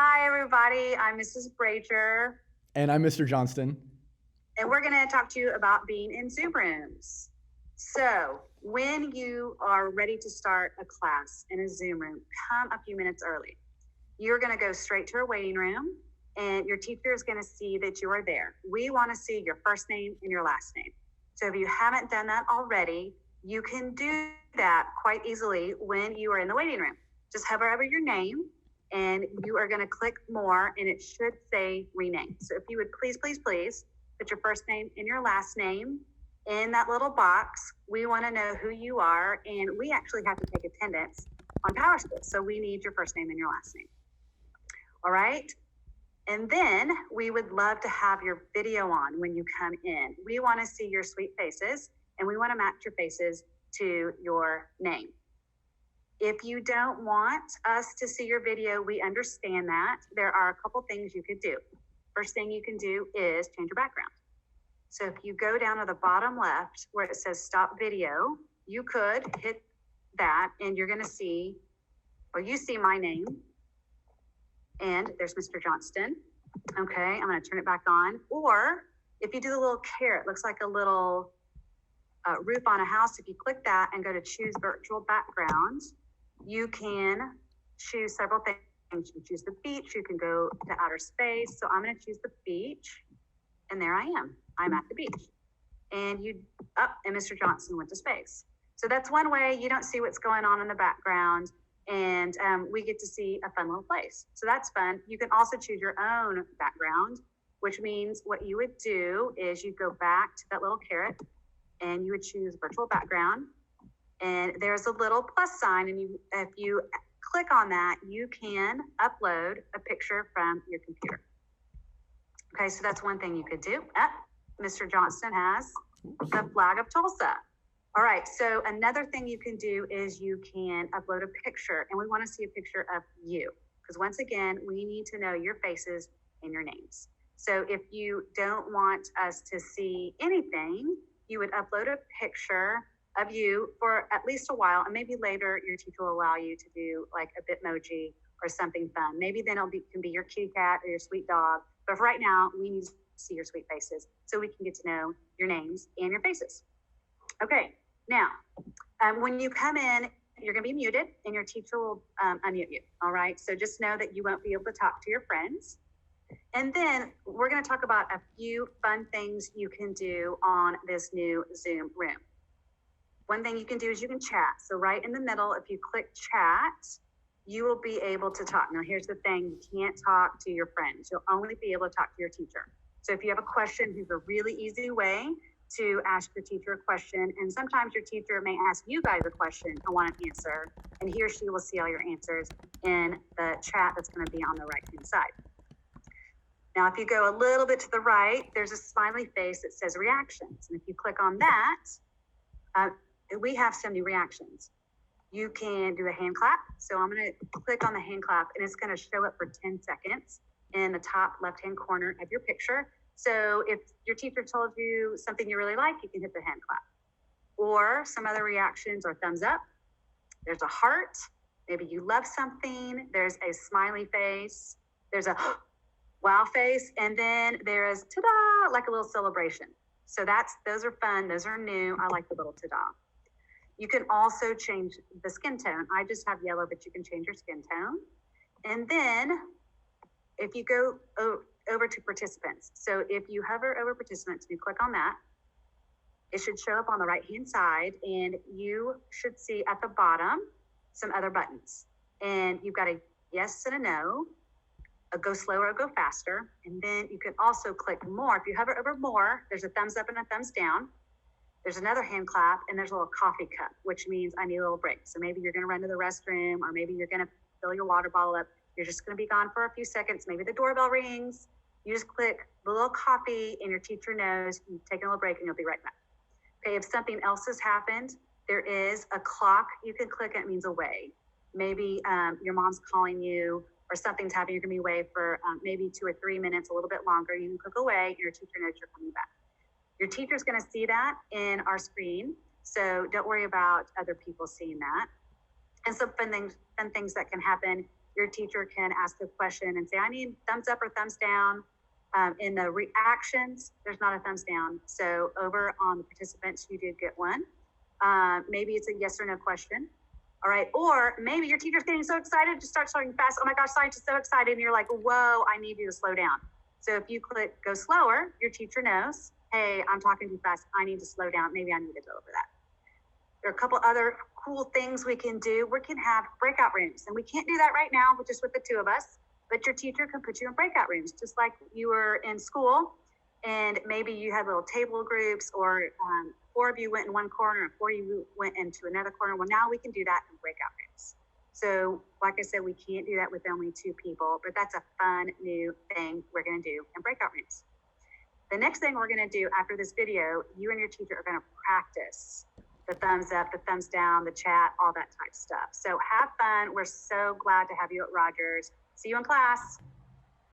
Hi, everybody. I'm Mrs. Bracher, And I'm Mr. Johnston. and we're going to talk to you about being in Zoom rooms. So, when you are ready to start a class in a Zoom room, come a few minutes early. You're going to go straight to a waiting room, and your teacher is going to see that you are there. We want to see your first name and your last name. So, if you haven't done that already, you can do that quite easily when you are in the waiting room. Just hover over your name, and you are going to click more, and it should say rename. So if you would please put your first name and your last name in that little box. We want to know who you are, and we actually have to take attendance on PowerSchool. So we need your first name and your last name. All right. And then we would love to have your video on when you come in. We want to see your sweet faces, and we want to match your faces to your name. If you don't want us to see your video, we understand that. There are a couple things you could do. First thing you can do is change your background. So if you go down to the bottom left where it says stop video, you could hit that and you're going to see, well, you see my name and there's Mr. Johnston. Okay, I'm going to turn it back on. Or if you do the little carrot, looks like a little roof on a house. If you click that and go to choose virtual background, you can choose several things. You can choose the beach, you can go to outer space. So I'm going to choose the beach, and there I am. I'm at the beach. And and Mr. Johnston went to space. So that's one way you don't see what's going on in the background, and we get to see a fun little place. So that's fun. You can also choose your own background, which means what you would do is you go back to that little carrot, and you would choose virtual background. And there's a little plus sign, and if you click on that, you can upload a picture from your computer. Okay, so that's one thing you could do. Mr. Johnston has the flag of Tulsa. All right, so another thing you can do is you can upload a picture, and we want to see a picture of you, because once again, we need to know your faces and your names. So if you don't want us to see anything, you would upload a picture of you for at least a while, and maybe later your teacher will allow you to do like a Bitmoji or something fun. Maybe then it can be your kitty cat or your sweet dog. But for right now, we need to see your sweet faces so we can get to know your names and your faces. Okay, now when you come in, you're going to be muted, and your teacher will unmute you. All right, so just know that you won't be able to talk to your friends. And then we're going to talk about a few fun things you can do on this new Zoom room. One thing you can do is you can chat. So right in the middle, if you click chat, you will be able to talk. Now, here's the thing. You can't talk to your friends. You'll only be able to talk to your teacher. So if you have a question, here's a really easy way to ask your teacher a question. And sometimes your teacher may ask you guys a question and want an answer. And he or she will see all your answers in the chat that's going to be on the right-hand side. Now, if you go a little bit to the right, there's a smiley face that says reactions. And if you click on that, we have some new reactions. You can do a hand clap. So I'm going to click on the hand clap, and it's going to show up for 10 seconds in the top left-hand corner of your picture. So if your teacher told you something you really like, you can hit the hand clap. Or some other reactions are thumbs up. There's a heart. Maybe you love something. There's a smiley face. There's a wow face. And then there is ta-da, like a little celebration. So those are fun. Those are new. I like the little ta-da. You can also change the skin tone. I just have yellow, but you can change your skin tone. And then if you go over to participants. So if you hover over participants and you click on that, it should show up on the right-hand side, and you should see at the bottom some other buttons. And you've got a yes and a no, a go slower or go faster. And then you can also click more. If you hover over more, there's a thumbs up and a thumbs down. There's another hand clap, and there's a little coffee cup, which means I need a little break. So maybe you're going to run to the restroom, or maybe you're going to fill your water bottle up. You're just going to be gone for a few seconds. Maybe the doorbell rings. You just click the little coffee, and your teacher knows you've taken a little break, and you'll be right back. Okay, if something else has happened, there is a clock you can click, and it means away. Maybe your mom's calling you, or something's happening. You're going to be away for maybe 2 or 3 minutes, a little bit longer. You can click away, and your teacher knows you're coming back. Your teacher's going to see that in our screen, so don't worry about other people seeing that. And some fun things that can happen your teacher can ask the question and say, I need thumbs up or thumbs down. In the reactions, there's not a thumbs down. So over on the participants, you did get one. Maybe it's a yes or no question. All right. Or maybe your teacher's getting so excited to start starting fast. Oh my gosh, science is so excited. And you're like, whoa, I need you to slow down. So if you click go slower, your teacher knows, hey, I'm talking too fast. I need to slow down. Maybe I need to go over that. There are a couple other cool things we can do. We can have breakout rooms, and we can't do that right now, just with the two of us, but your teacher can put you in breakout rooms, just like you were in school, and maybe you had little table groups, or 4 of you went in one corner and 4 of you went into another corner. Well, now we can do that in breakout rooms. So like I said, we can't do that with only 2 people, but that's a fun new thing we're gonna do in breakout rooms. The next thing we're gonna do after this video, you and your teacher are gonna practice the thumbs up, the thumbs down, the chat, all that type of stuff. So have fun. We're so glad to have you at Rogers. See you in class.